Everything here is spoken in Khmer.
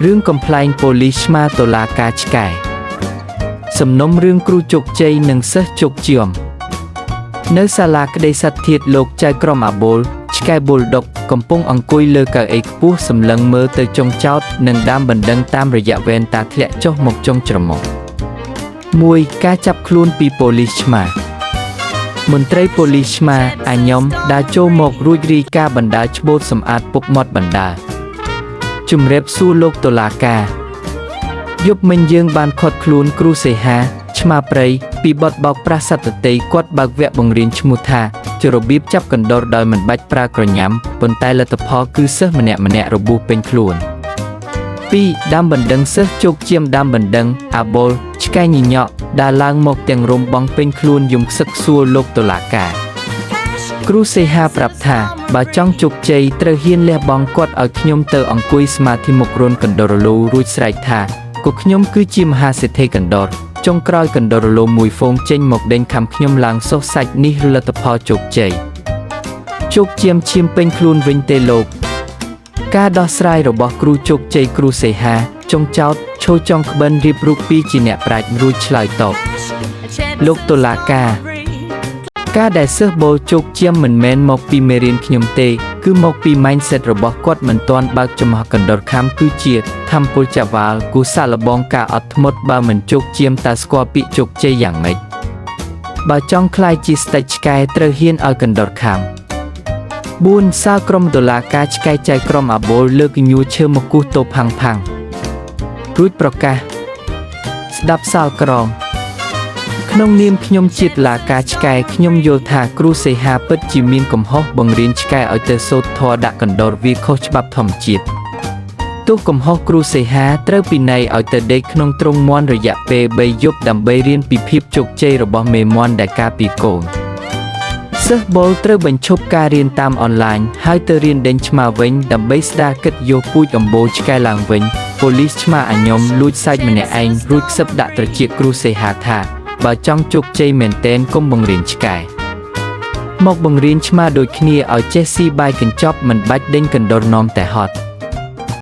រឿងកំ pl ែងប៉ូលីសឆ្មាតុលាការឆ្កែសំណុំរឿងគ្រូជោគជ័យនិងសិស្សជោគជាំនៅសាលាក្តីសត្វធាតុលោកចៅក្រមអាបូលឆ្កែប៊ុលដុកកំពុងអង្គុយលើកៅអីខ្ពស់សម្លឹងមើលទៅចុងចោតនិងដាមបណ្ដឹងតាមរយៈវ៉ែនតាធ្លាក់ចុះមកចុងច្រមុះ1ការចាប់ខ្លួនពីប៉ូលីសឆ្មាមន្ត្រីប៉ូលីសឆ្មាអាញ៉ុំដើរចូលមករួចរាយការណ៍បណ្ដាច្បូតសម្អាតពុកមាត់បណ្ដាជំរាបសួរលោកតុលាការយប់មិញយើងបានឃាត់ខ្លួនគ្រូសេហាឆ្មាព្រៃពីបទបោកប្រាស់សត្វទតីគាត់បើកវគ្គបង្រៀនឈ្មោះថាជារបៀបចាប់កណ្ដុរដោយមិនបាច់ប្រើក្រញាំប៉ុន្តែលទ្ធផលគឺសិស្សម្នាក់របួសពេញខ្លួន2ដាំបណ្ដឹងសិស្សជោគជាមដាំបណ្ដឹងអាបូលឆ្កែញញក់ដើរឡើងមកទាំងរំបងពេញខ្លួនយំខ្សឹកសួរលោកតុលាការគ្រូសេហាប្រាប់ថាបើចង់ជោគជ័យត្រូវហ៊ានលះបង់គាត់ឲ្យខ្ញុំទៅអង្គុយស្មាធិមុខរុនកណ្ដុររលូរួចស្រែកថាក៏ខ្ញុំគឺជាមហាសេដ្ឋីកណ្ដុរចុងក្រោយកណ្ដុររលូមួយហ្វូងចេញមកដេញខំខ្ញុំឡើងសុសសាច់នេះលទ្ធផលជោគជ័យជោគជាមឈាមពេញខ្លួនវិញទេលោកការដោះស្រាយរបស់គ្រូជោគជ័យគ្រូសេហាចុងចោតឈោចង់ក្បិនរៀបរូបពីជាអ្នកប្រាជ្ញរួចឆ្លើយតបលោកតុលាការដែលសិស្សបូលជោគជាមមិនមែនមកពីមេរៀនខ្ញុំទេគឺមកពី mindset របស់គាត់មិនទាន់បើកចំហកណ្ដុរខាំគឺជាធម្មពលចវាលគូសាឡបងការអត់ធ្មត់បើមិនជោគជាមតើស្គាល់ពាក្យជោគជ័យយ៉ាងម៉េចបើចង់ក្លាយជាស្ដេចឆ្កែត្រូវហ៊ានឲ្យកណ្ដុរខាំ4សាលក្រុមតុលាការឆ្កែចៅក្រុមអាបូលលើកញួរឈើមកគូសតូផាំងរួចប្រកាសស្ដាប់សាលក្រមក្នុងនាមខ្ញុំជាតុលាការឆ្កែខ្ញុំយល់ថាគ្រូសេហាពិតជាមានកំហុសបង្រៀនឆ្កែឲ្យទៅសូត្រធម៌ដាក់កណ្ដុរវាខុសច្បាប់ធម្មជាតិទោះកំហុសគ្រូសេហាត្រូវពិន័យឲ្យទៅដេកក្នុងទ្រុងមាន់រយៈពេល3យប់ដើម្បីរៀនពីភាពជោគជ័យរបស់មេមាន់ដែលការពីកូនសិស្សបូលត្រូវបញ្ឈប់ការរៀនតាមអនឡាញហើយទៅរៀនដេញឆ្មាវិញដើម្បីស្ដារកិត្តិយសពូជអម្បូរឆ្កែឡើងវិញប៉ូលីសឆ្មាអាញ៉ុំលួចសាច់ម្នាក់ឯងរួចខ្សឹបដាក់ត្រចៀកគ្រូសេហាថាបើចង់ជោគជ័យមែនទែនកុំបង្រៀនឆ្កែមកបង្រៀនឆ្មាដូចគ្នាឲ្យចេះស៊ីបាយកញ្ចប់មិនបាច់ដេញកណ្ដុរនាំតែហត់